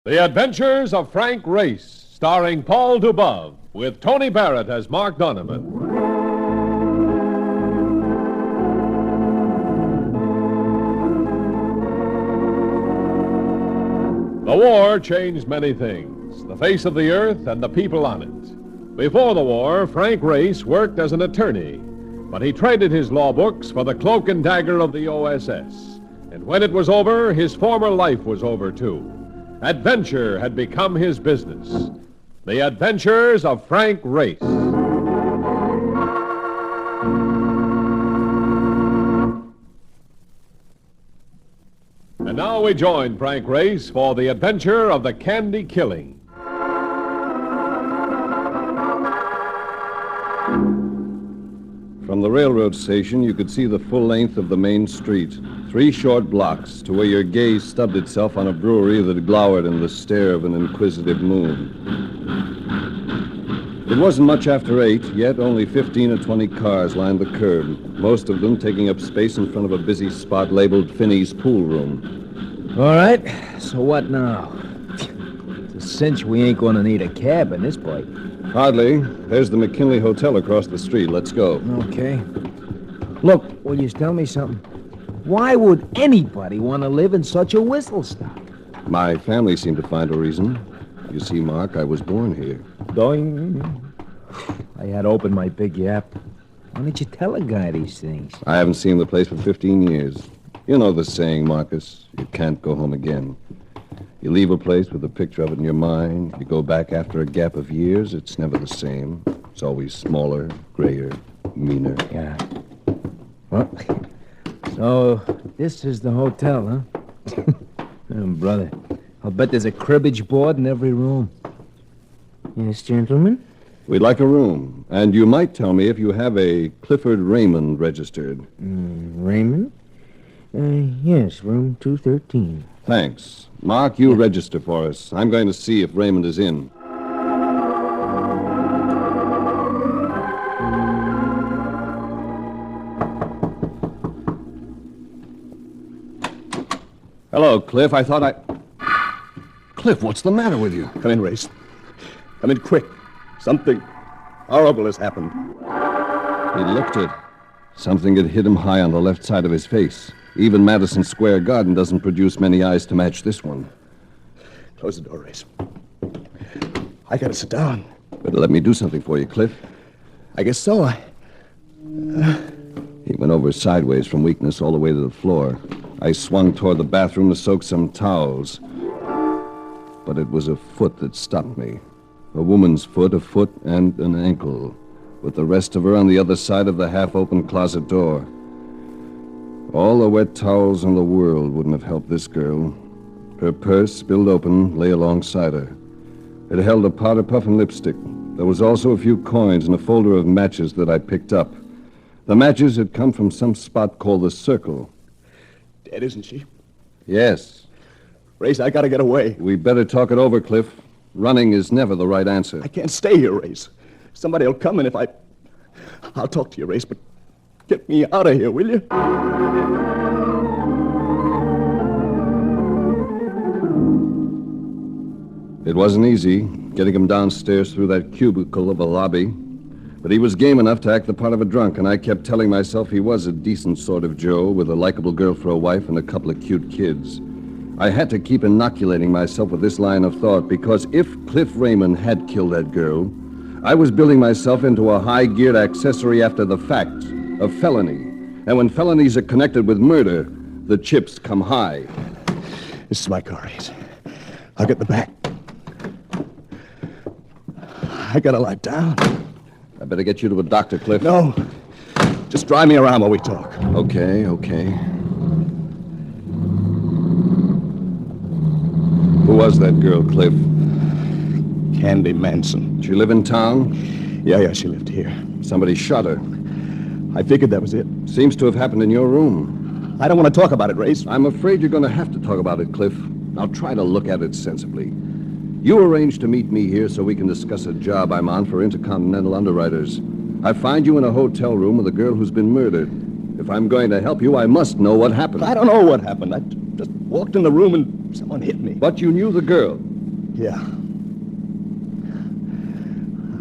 The Adventures of Frank Race, starring Paul Dubove, with Tony Barrett as Mark Donovan. The war changed many things, the face of the earth and the people on it. Before the war, Frank Race worked as an attorney, but he traded his law books for the cloak and dagger of the OSS. And when it was over, his former life was over, too. Adventure had become his business. The Adventures of Frank Race. And now we join Frank Race for the adventure of the Candy Killing. From the railroad station, you could see the full length of the main street. 3 short blocks to where your gaze stubbed itself on a brewery that glowered in the stare of an inquisitive moon. It wasn't much after 8, yet only 15 or 20 cars lined the curb, most of them taking up space in front of a busy spot labeled Finney's Pool Room. All right, so what now? It's a cinch we ain't going to need a cab in this place. Hardly. There's the McKinley Hotel across the street. Let's go. Okay. Look, will you tell me something? Why would anybody want to live in such a whistle stop? My family seemed to find a reason. You see, Mark, I was born here. Doing. I had to open my big yap. Why don't you tell a guy these things? I haven't seen the place for 15 years. You know the saying, Marcus. You can't go home again. You leave a place with a picture of it in your mind. You go back after a gap of years, it's never the same. It's always smaller, grayer, meaner. Yeah. Well, so this is the hotel, huh? Oh, brother, I'll bet there's a cribbage board in every room. Yes, gentlemen? We'd like a room. And you might tell me if you have a Clifford Raymond registered. Raymond? Yes, room 213. Thanks. Mark, you register for us. I'm going to see if Raymond is in. Hello, Cliff. Cliff, what's the matter with you? Come in, Race. Come in quick. Something horrible has happened. He looked it. Something had hit him high on the left side of his face. Even Madison Square Garden doesn't produce many eyes to match this one. Close the door, Race. I gotta sit down. Better let me do something for you, Cliff. I guess so. He went over sideways from weakness all the way to the floor. I swung toward the bathroom to soak some towels. But it was a foot that stopped me. A woman's foot, a foot and an ankle, with the rest of her on the other side of the half-open closet door. All the wet towels in the world wouldn't have helped this girl. Her purse, spilled open, lay alongside her. It held a powder puff and lipstick. There was also a few coins and a folder of matches that I picked up. The matches had come from some spot called the Circle. Dead, isn't she? Yes. Race, I gotta get away. We better talk it over, Cliff. Running is never the right answer. I can't stay here, Race. Somebody will come, and if I'll talk to you, Race, but get me out of here, will you? It wasn't easy, getting him downstairs through that cubicle of a lobby. But he was game enough to act the part of a drunk, and I kept telling myself he was a decent sort of Joe with a likable girl for a wife and a couple of cute kids. I had to keep inoculating myself with this line of thought, because if Cliff Raymond had killed that girl, I was building myself into a high-geared accessory after the fact, a felony. And when felonies are connected with murder, the chips come high. This is my car, Race. I'll get the back. I gotta lie down. I better get you to a doctor, Cliff. No. Just drive me around while we talk. Okay. Who was that girl, Cliff? Candy Manson. Did she live in town? Yeah, she lived here. Somebody shot her. I figured that was it. Seems to have happened in your room. I don't want to talk about it, Race. I'm afraid you're going to have to talk about it, Cliff. Now try to look at it sensibly. You arranged to meet me here so we can discuss a job I'm on for Intercontinental Underwriters. I find you in a hotel room with a girl who's been murdered. If I'm going to help you, I must know what happened. I don't know what happened. I just walked in the room and someone hit me. But you knew the girl. Yeah.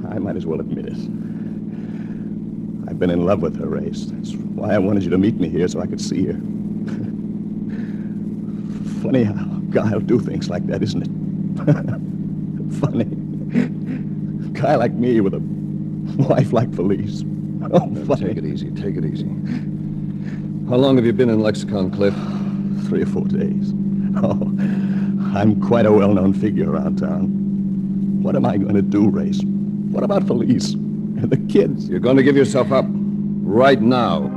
I might as well admit it. I've been in love with her, Race. That's why I wanted you to meet me here so I could see her. Funny how a guy'll do things like that, isn't it? Funny. A guy like me with a wife like Felice. Oh, funny. Take it easy, take it easy. How long have you been in Lexicon, Cliff? 3 or 4 days. Oh, I'm quite a well-known figure around town. What am I going to do, Race? What about Felice and the kids? You're going to give yourself up right now.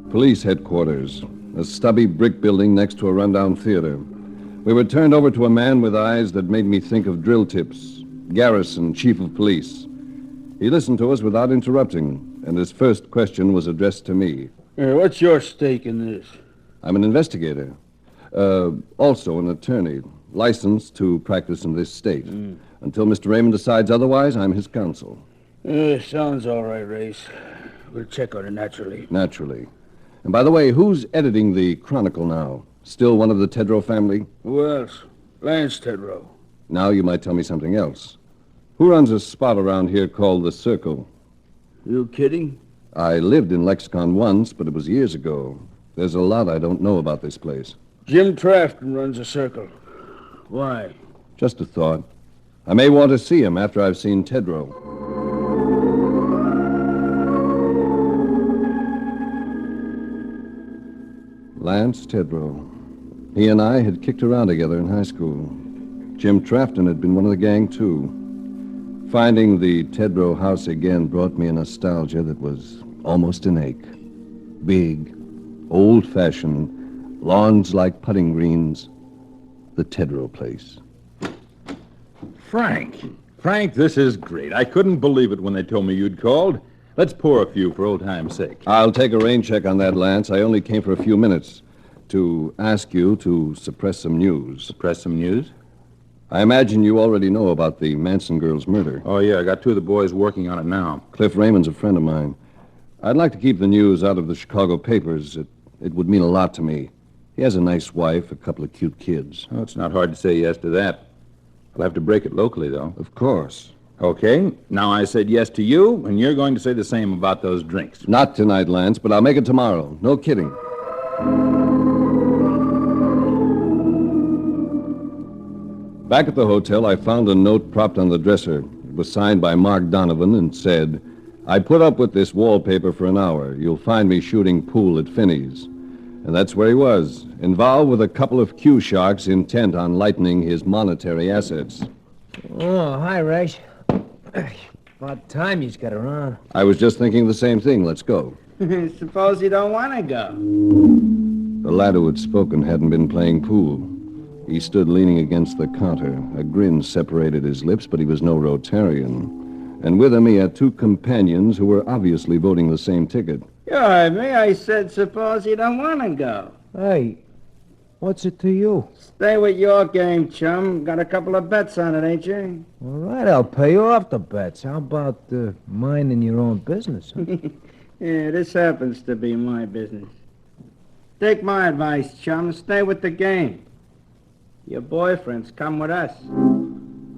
Police headquarters, a stubby brick building next to a rundown theater. We were turned over to a man with eyes that made me think of drill tips, Garrison, chief of police. He listened to us without interrupting, and his first question was addressed to me. What's your stake in this? I'm an investigator, also an attorney, licensed to practice in this state. Until Mr. Raymond decides otherwise, I'm his counsel. Sounds all right, Race. We'll check on it naturally. Naturally. And by the way, who's editing the Chronicle now? Still one of the Tedrow family? Who else? Lance Tedrow. Now you might tell me something else. Who runs a spot around here called The Circle? You kidding? I lived in Lexicon once, but it was years ago. There's a lot I don't know about this place. Jim Trafton runs a circle. Why? Just a thought. I may want to see him after I've seen Tedrow. Lance Tedrow. He and I had kicked around together in high school. Jim Trafton had been one of the gang, too. Finding the Tedrow house again brought me a nostalgia that was almost an ache. Big, old-fashioned, lawns like putting greens. The Tedrow place. Frank, this is great. I couldn't believe it when they told me you'd called. Let's pour a few for old time's sake. I'll take a rain check on that, Lance. I only came for a few minutes to ask you to suppress some news. Suppress some news? I imagine you already know about the Manson girl's murder. Oh, yeah, I got 2 of the boys working on it now. Cliff Raymond's a friend of mine. I'd like to keep the news out of the Chicago papers. It would mean a lot to me. He has a nice wife, a couple of cute kids. Oh, it's not hard to say yes to that. I'll have to break it locally, though. Of course. Okay, now I said yes to you, and you're going to say the same about those drinks. Not tonight, Lance, but I'll make it tomorrow. No kidding. Back at the hotel, I found a note propped on the dresser. It was signed by Mark Donovan and said, "I put up with this wallpaper for an hour. You'll find me shooting pool at Finney's." And that's where he was, involved with a couple of Q sharks intent on lightening his monetary assets. Oh, hi, Race. About time you got around. I was just thinking the same thing. Let's go. Suppose you don't want to go. The lad who had spoken hadn't been playing pool. He stood leaning against the counter. A grin separated his lips, but he was no Rotarian. And with him he had 2 companions who were obviously voting the same ticket. You heard me. I said suppose you don't want to go. Hey, what's it to you? Stay with your game, chum. Got a couple of bets on it, ain't you? All right, I'll pay you off the bets. How about minding your own business? Huh? Yeah, this happens to be my business. Take my advice, chum. Stay with the game. Your boyfriends come with us.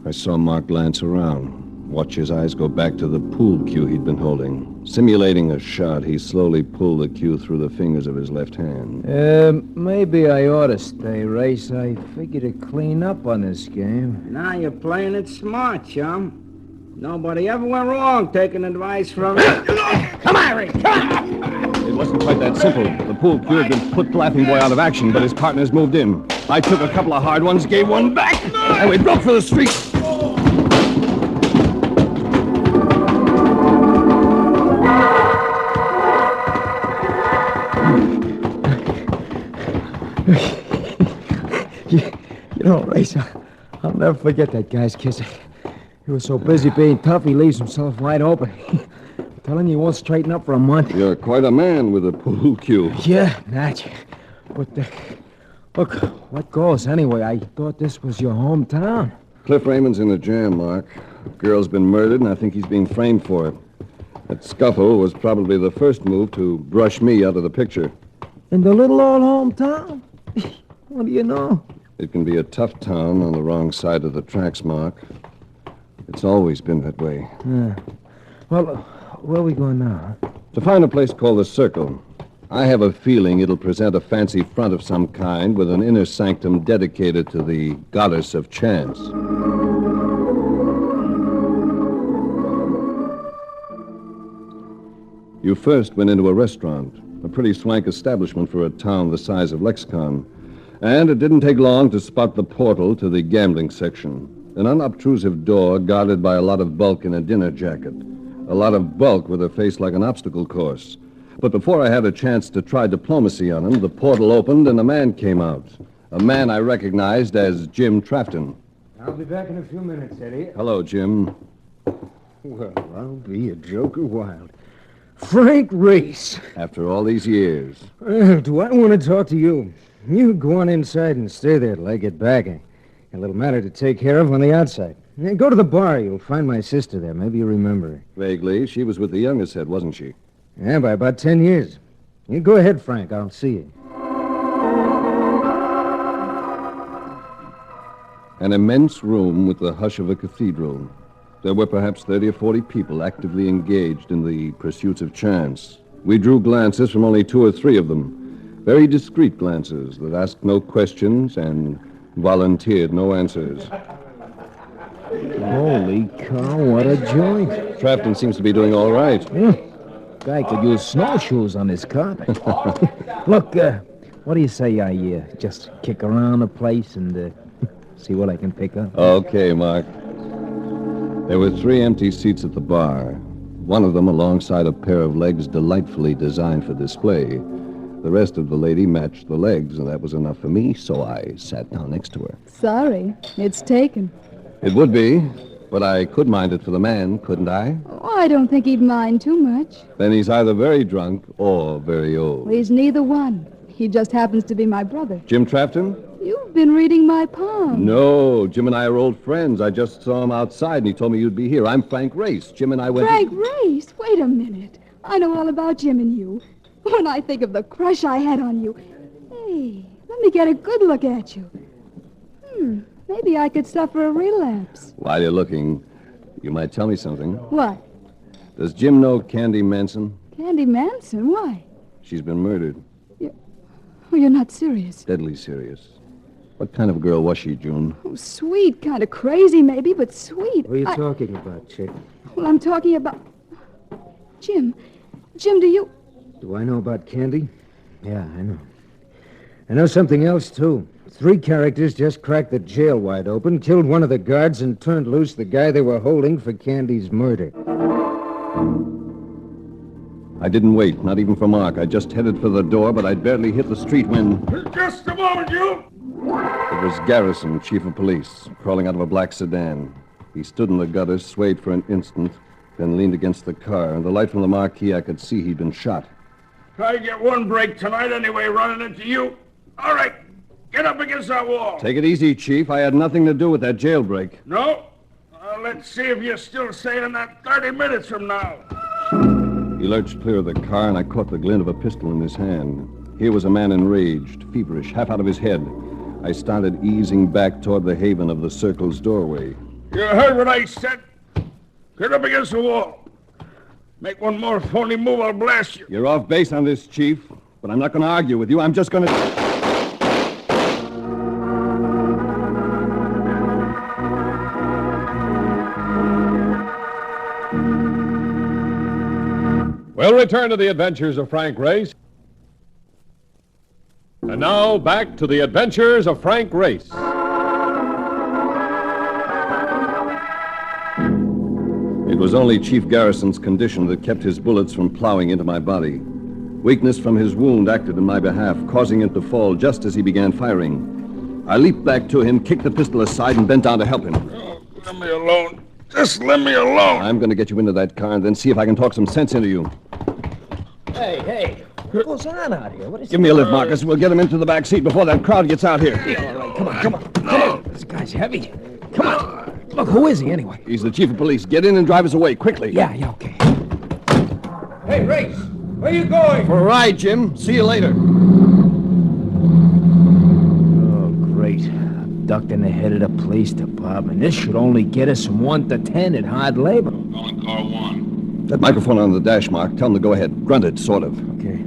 I saw Mark glance around, watch his eyes go back to the pool cue he'd been holding. Simulating a shot, he slowly pulled the cue through the fingers of his left hand. Maybe I ought to stay, Race. I figured to clean up on this game. Now you're playing it smart, chum. Nobody ever went wrong taking advice from... Come on, Ray! It wasn't quite that simple. The pool cue had been put Laughing Boy out of action, but his partners moved in. I took a couple of hard ones, gave one back, and we broke for the street. You know, Race, I'll never forget that guy's kiss. He was so busy being tough, he leaves himself wide open. I'm telling you, he won't straighten up for a month. You're quite a man with a pool cue. Yeah, Natch. But, look, what goes anyway? I thought this was your hometown. Cliff Raymond's in a jam, Mark. The girl's been murdered, and I think he's being framed for it. That scuffle was probably the first move to brush me out of the picture. In the little old hometown? What do you know? It can be a tough town on the wrong side of the tracks, Mark. It's always been that way. Yeah. Well, where are we going now? Huh? To find a place called the Circle. I have a feeling it'll present a fancy front of some kind with an inner sanctum dedicated to the goddess of chance. You first went into a restaurant, a pretty swank establishment for a town the size of Lexicon. And it didn't take long to spot the portal to the gambling section. An unobtrusive door guarded by a lot of bulk in a dinner jacket. A lot of bulk with a face like an obstacle course. But before I had a chance to try diplomacy on him, the portal opened and a man came out. A man I recognized as Jim Trafton. I'll be back in a few minutes, Eddie. Hello, Jim. Well, I'll be a joker wild. Frank Race. After all these years. Do I want to talk to you? You go on inside and stay there till I get back. A little matter to take care of on the outside. Go to the bar. You'll find my sister there. Maybe you remember her. Vaguely. She was with the youngest head, wasn't she? Yeah, by about 10 years. You go ahead, Frank. I'll see you. An immense room with the hush of a cathedral. There were perhaps 30 or 40 people actively engaged in the pursuits of chance. We drew glances from only 2 or 3 of them. Very discreet glances that asked no questions and volunteered no answers. Holy cow, what a joint. Trafton seems to be doing all right. Guy could use snowshoes on his carpet. Look, what do you say I just kick around the place and see what I can pick up? Okay, Mark. There were 3 empty seats at the bar. One of them alongside a pair of legs delightfully designed for display. The rest of the lady matched the legs, and that was enough for me, so I sat down next to her. Sorry, it's taken. It would be, but I could mind it for the man, couldn't I? Oh, I don't think he'd mind too much. Then he's either very drunk or very old. Well, he's neither one. He just happens to be my brother. Jim Trafton? You've been reading my palm. No, Jim and I are old friends. I just saw him outside, and he told me you'd be here. I'm Frank Race. Jim and I went... Frank Race? Wait a minute. I know all about Jim and you. When I think of the crush I had on you. Hey, let me get a good look at you. Maybe I could suffer a relapse. While you're looking, you might tell me something. What? Does Jim know Candy Manson? Candy Manson? Why? She's been murdered. Oh, you're not serious. Deadly serious. What kind of a girl was she, June? Oh, sweet. Kind of crazy, maybe, but sweet. What are you talking about, chick? Well, I'm talking about... Jim, do you... Do I know about Candy? Yeah, I know. I know something else, too. 3 characters just cracked the jail wide open, killed one of the guards, and turned loose the guy they were holding for Candy's murder. I didn't wait, not even for Mark. I just headed for the door, but I'd barely hit the street when... Just a moment, you! It was Garrison, chief of police, crawling out of a black sedan. He stood in the gutter, swayed for an instant, then leaned against the car. In the light from the marquee, I could see he'd been shot. I get one break tonight anyway, running into you. All right, get up against that wall. Take it easy, Chief. I had nothing to do with that jailbreak. No? Let's see if you're still saying that 30 minutes from now. He lurched clear of the car, and I caught the glint of a pistol in his hand. Here was a man enraged, feverish, half out of his head. I started easing back toward the haven of the Circle's doorway. You heard what I said? Get up against the wall. Make one more phony move, I'll blast you. You're off base on this, Chief, but I'm not going to argue with you. I'm just going to... We'll return to the adventures of Frank Race. And now, back to the adventures of Frank Race. It was only Chief Garrison's condition that kept his bullets from plowing into my body. Weakness from his wound acted in my behalf, causing him to fall just as he began firing. I leaped back to him, kicked the pistol aside, and bent down to help him. Oh, let me alone. Just let me alone. I'm going to get you into that car and then see if I can talk some sense into you. Hey, what goes on out here? What is Give me a lift, Marcus. We'll get him into the back seat before that crowd gets out here. All right, come on. This guy's heavy. Come on. Look, who is he anyway? He's the chief of police. Get in and drive us away, quickly. Yeah, okay. Hey, Race, where you going? For a ride, Jim. See you later. abducting the head of the police department. This should only get us from 1 to 10 at hard labor. Calling car 1. That microphone on the dash, Mark. Tell him to go ahead. Grunt it, sort of. Okay.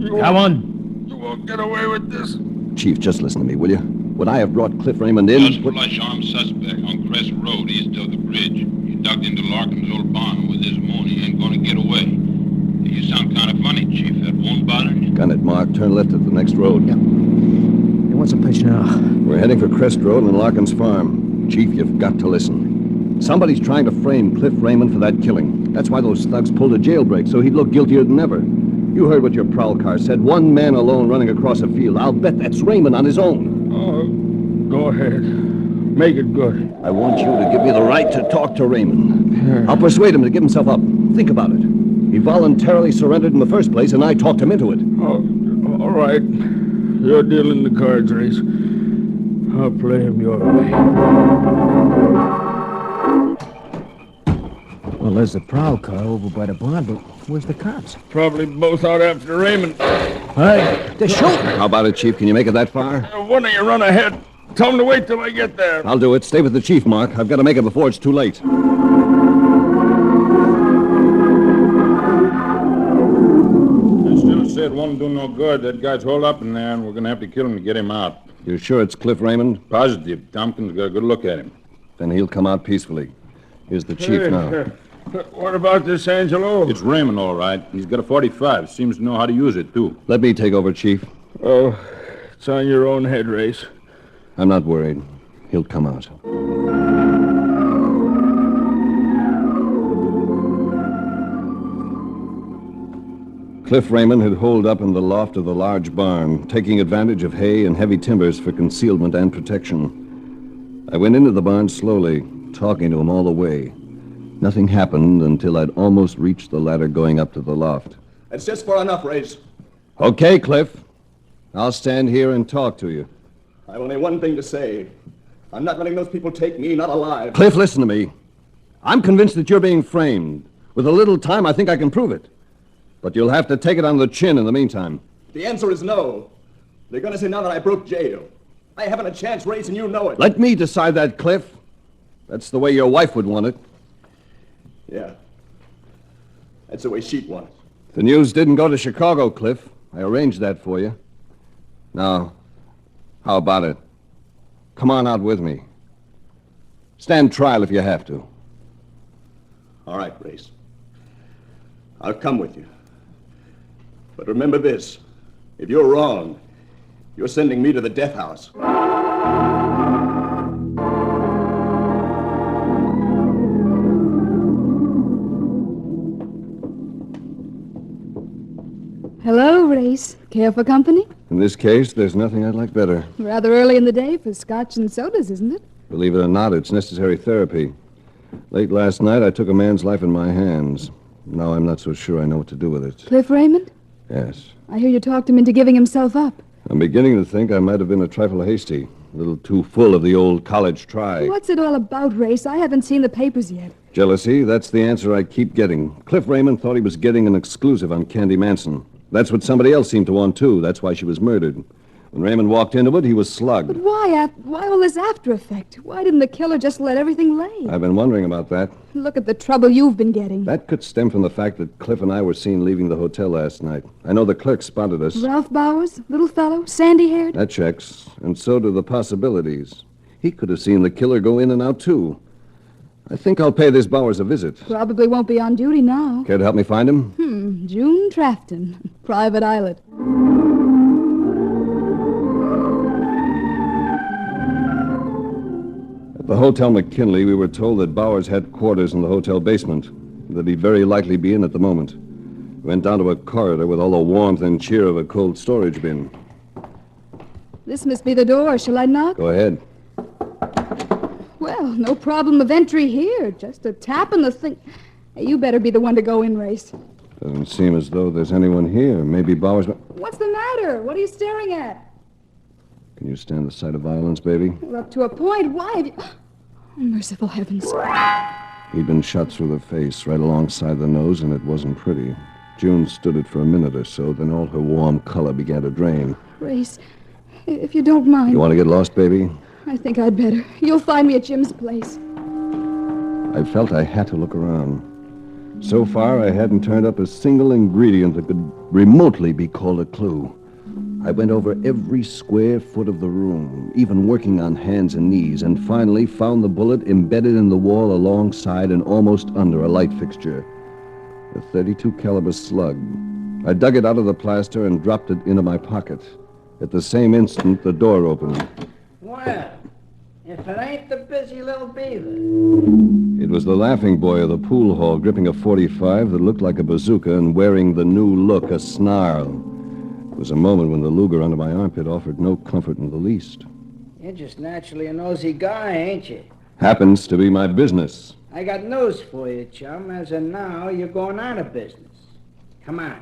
You Come won't- on. You won't get away with this. Chief, just listen to me, will you? Would I have brought Cliff Raymond in? Just flush armed suspect on Crest Road, east of the bridge. He ducked into Larkin's old barn with his moon. He ain't gonna get away. You sound kind of funny, Chief. That won't bother you? Gun it, Mark. Turn left at the next road. Hey, what's the pitch now? We're heading for Crest Road and Larkin's farm. Chief, you've got to listen. Somebody's trying to frame Cliff Raymond for that killing. That's why those thugs pulled a jailbreak, so he'd look guiltier than ever. You heard what your prowl car said. One man alone running across a field. I'll bet that's Raymond on his own. Oh, go ahead. Make it good. I want you to give me the right to talk to Raymond. I'll persuade him to give himself up. Think about it. He voluntarily surrendered in the first place, and I talked him into it. Oh, all right. You're dealing the cards, Race. I'll play him your way. Well, there's the prowl car over by the barn, but where's the cops? Probably both out after Raymond. Hey, they're shooting. How about it, Chief? Can you make it that far? One of you run ahead. Tell him to wait till I get there. I'll do it. Stay with the Chief, Mark. I've got to make it before it's too late. I still said won't do no good. That guy's holed up in there, and we're going to have to kill him to get him out. You're sure it's Cliff Raymond? Positive. Tompkins got a good look at him. Then he'll come out peacefully. Here's the Chief now. What about this, Angelo? It's Raymond, all right. He's got a 45. Seems to know how to use it, too. Let me take over, Chief. Oh, it's on your own head, Race. I'm not worried. He'll come out. Cliff Raymond had holed up in the loft of the large barn, taking advantage of hay and heavy timbers for concealment and protection. I went into the barn slowly, talking to him all the way. Nothing happened until I'd almost reached the ladder going up to the loft. That's just far enough, Race. Okay, Cliff. I'll stand here and talk to you. I've only one thing to say. I'm not letting those people take me, not alive. Cliff, listen to me. I'm convinced that you're being framed. With a little time, I think I can prove it. But you'll have to take it on the chin in the meantime. The answer is no. They're going to say now that I broke jail. I haven't a chance, Race, and you know it. Let me decide that, Cliff. That's the way your wife would want it. Yeah. That's the way she'd want it. The news didn't go to Chicago, Cliff. I arranged that for you. Now, how about it? Come on out with me. Stand trial if you have to. All right, Race. I'll come with you. But remember this. If you're wrong, you're sending me to the death house. Hello, Race. Care for company? In this case, there's nothing I'd like better. Rather early in the day for scotch and sodas, isn't it? Believe it or not, it's necessary therapy. Late last night, I took a man's life in my hands. Now I'm not so sure I know what to do with it. Cliff Raymond? Yes. I hear you talked him into giving himself up. I'm beginning to think I might have been a trifle hasty. A little too full of the old college try. What's it all about, Race? I haven't seen the papers yet. Jealousy, that's the answer I keep getting. Cliff Raymond thought he was getting an exclusive on Candy Manson. That's what somebody else seemed to want, too. That's why she was murdered. When Raymond walked into it, he was slugged. But why all this after effect? Why didn't the killer just let everything lay? I've been wondering about that. Look at the trouble you've been getting. That could stem from the fact that Cliff and I were seen leaving the hotel last night. I know the clerk spotted us. Ralph Bowers, little fellow, sandy-haired. That checks. And so do the possibilities. He could have seen the killer go in and out, too. I think I'll pay this Bowers a visit. Probably won't be on duty now. Care to help me find him? June Trafton, Private Islet. At the Hotel McKinley, we were told that Bowers had quarters in the hotel basement, that he'd very likely be in at the moment. Went down to a corridor with all the warmth and cheer of a cold storage bin. This must be the door. Shall I knock? Go ahead. Well, no problem of entry here. Just a tap and the thing. Hey, you better be the one to go in, Race. Doesn't seem as though there's anyone here. Maybe Bowers... What's the matter? What are you staring at? Can you stand the sight of violence, baby? Well, up to a point. Why have you... Oh, merciful heavens. He'd been shot through the face, right alongside the nose, and it wasn't pretty. June stood it for a minute or so, then all her warm color began to drain. Race, If you don't mind. You want to get lost, baby? I think I'd better. You'll find me at Jim's place. I felt I had to look around. So far, I hadn't turned up a single ingredient that could remotely be called a clue. I went over every square foot of the room, even working on hands and knees, and finally found the bullet embedded in the wall alongside and almost under a light fixture. A .32 caliber slug. I dug it out of the plaster and dropped it into my pocket. At the same instant, the door opened. Well, if it ain't the busy little beaver. It was the laughing boy of the pool hall, gripping a .45 that looked like a bazooka and wearing the new look, a snarl. It was a moment when the Luger under my armpit offered no comfort in the least. You're just naturally a nosy guy, ain't you? Happens to be my business. I got news for you, chum. As of now, you're going out of business. Come on.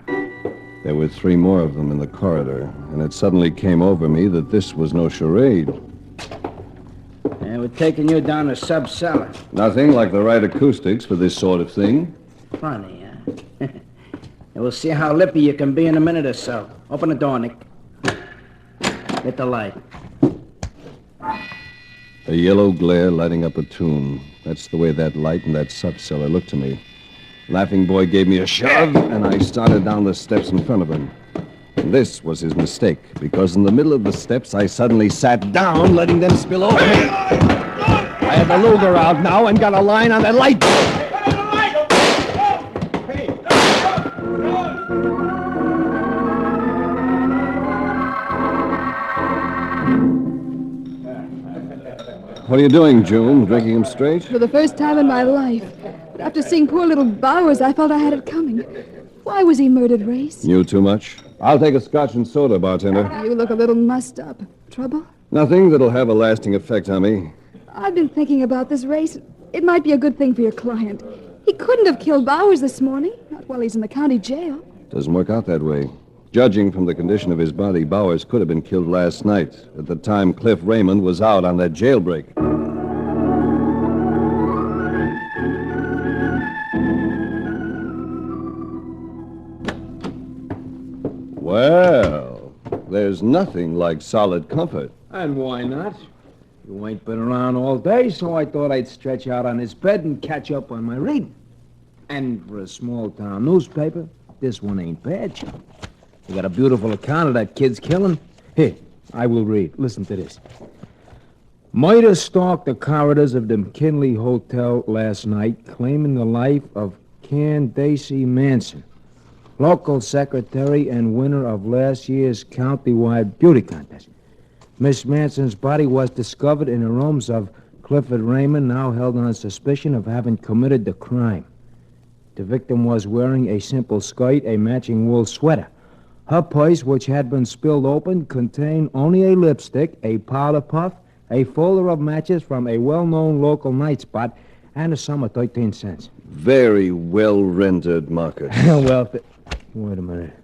There were 3 more of them in the corridor, and it suddenly came over me that this was no charade. And we're taking you down to sub-cellar. Nothing like the right acoustics for this sort of thing. Funny, huh? And we'll see how lippy you can be in a minute or so. Open the door, Nick. Get the light. A yellow glare lighting up a tomb. That's the way that light and that sub-cellar looked to me. Laughing boy gave me a shove, and I started down the steps in front of him. And this was his mistake, because in the middle of the steps, I suddenly sat down, letting them spill over me. I had the Luger out now and got a line on that light. What are you doing, June? Drinking him straight? For the first time in my life. But after seeing poor little Bowers, I felt I had it coming. Why was he murdered, Race? You too much? I'll take a scotch and soda, bartender. You look a little mussed up. Trouble? Nothing that'll have a lasting effect on me. I've been thinking about this, Race. It might be a good thing for your client. He couldn't have killed Bowers this morning. Not while he's in the county jail. Doesn't work out that way. Judging from the condition of his body, Bowers could have been killed last night, at the time Cliff Raymond was out on that jailbreak. Well, there's nothing like solid comfort. And why not? You ain't been around all day, so I thought I'd stretch out on this bed and catch up on my reading. And for a small-town newspaper, this one ain't bad, chum. You got a beautiful account of that kid's killing. Here, I will read. Listen to this. Murder stalked the corridors of the McKinley Hotel last night, claiming the life of Candace Manson, local secretary and winner of last year's countywide beauty contest. Miss Manson's body was discovered in the rooms of Clifford Raymond, now held on suspicion of having committed the crime. The victim was wearing a simple skirt, a matching wool sweater. Her purse, which had been spilled open, contained only a lipstick, a powder puff, a folder of matches from a well-known local night spot, and a sum of 13 cents. Very well rendered, Marcus. Well, wait a minute.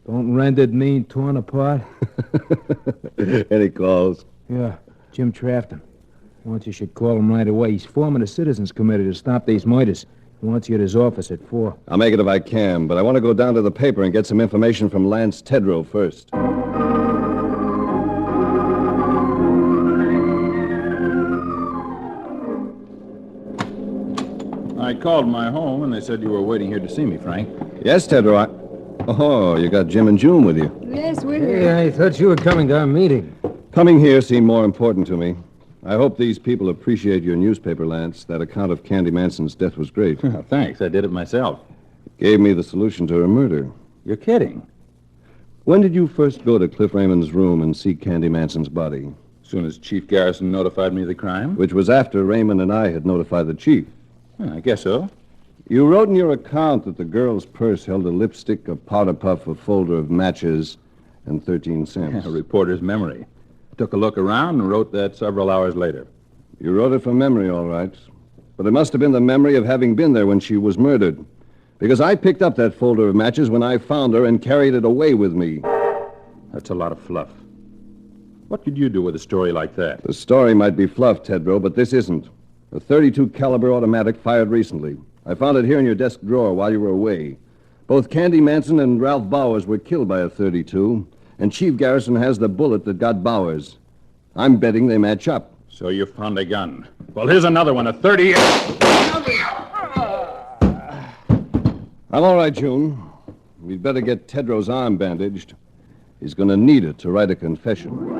Don't rendered mean torn apart? Any calls? Yeah, Jim Trafton. Wants you should call him right away. He's forming a citizens committee to stop these murders. He wants you at his office at 4. I'll make it if I can, but I want to go down to the paper and get some information from Lance Tedrow first. I called my home, and they said you were waiting here to see me, Frank. Yes, Tedrow, Oh, you got Jim and June with you. Yes, we're here. Hey, I thought you were coming to our meeting. Coming here seemed more important to me. I hope these people appreciate your newspaper, Lance. That account of Candy Manson's death was great. Thanks, I did it myself. Gave me the solution to her murder. You're kidding. When did you first go to Cliff Raymond's room and see Candy Manson's body? As soon as Chief Garrison notified me of the crime? Which was after Raymond and I had notified the chief. I guess so. You wrote in your account that the girl's purse held a lipstick, a powder puff, a folder of matches, and 13 cents. A reporter's memory. Took a look around and wrote that several hours later. You wrote it from memory, all right. But it must have been the memory of having been there when she was murdered. Because I picked up that folder of matches when I found her and carried it away with me. That's a lot of fluff. What could you do with a story like that? The story might be fluff, Tedrow, but this isn't. A .32 caliber automatic fired recently. I found it here in your desk drawer while you were away. Both Candy Manson and Ralph Bowers were killed by a .32, and Chief Garrison has the bullet that got Bowers. I'm betting they match up. So you found a gun. Well, here's another one, a 38. I'm all right, June. We'd better get Tedrow's arm bandaged. He's going to need it to write a confession.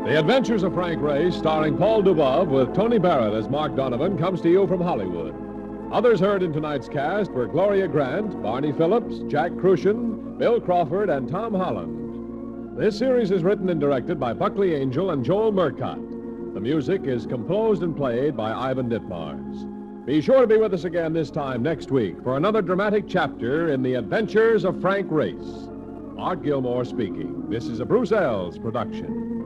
The Adventures of Frank Race, starring Paul Dubov with Tony Barrett as Mark Donovan, comes to you from Hollywood. Others heard in tonight's cast were Gloria Grant, Barney Phillips, Jack Crucian, Bill Crawford, and Tom Holland. This series is written and directed by Buckley Angel and Joel Murcott. The music is composed and played by Ivan Ditmars. Be sure to be with us again this time next week for another dramatic chapter in The Adventures of Frank Race. Art Gilmore speaking. This is a Bruce Ells production.